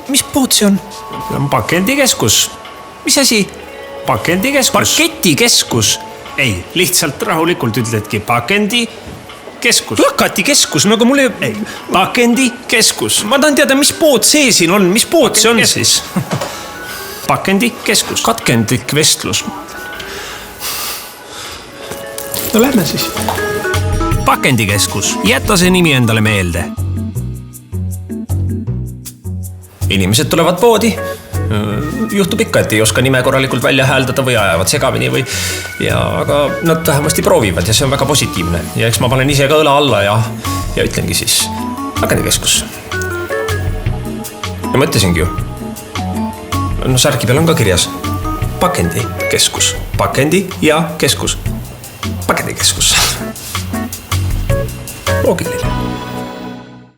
mis pood see on? Pakendikeskus. Mis asi? Pakendikeskus. Parketikeskus? Ei, lihtsalt rahulikult ütledki pakendikeskus. Plakatikeskus, no aga mul ei... Pakendikeskus. Ma tahan teada, mis pood see siin on, mis pood see on siis? Pakendikeskus. Katkendlik vestlus. No lähme siis. Pakendikeskus. Jäta see nimi endale meelde. Inimesed tulevad poodi. Juhtub ikka, et ei oska nime korralikult välja hääldada või ajavad segamini või... Aga nad vähemasti proovivad ja see on väga positiivne. Ja eks ma panen ise ka õla alla ja ütlengi siis pakendikeskus. Ja ma ütlesingi ju. No särgi peal on ka kirjas. Pakendikeskus. Pakendi ja keskus. Pakendikeskus. Loogiline.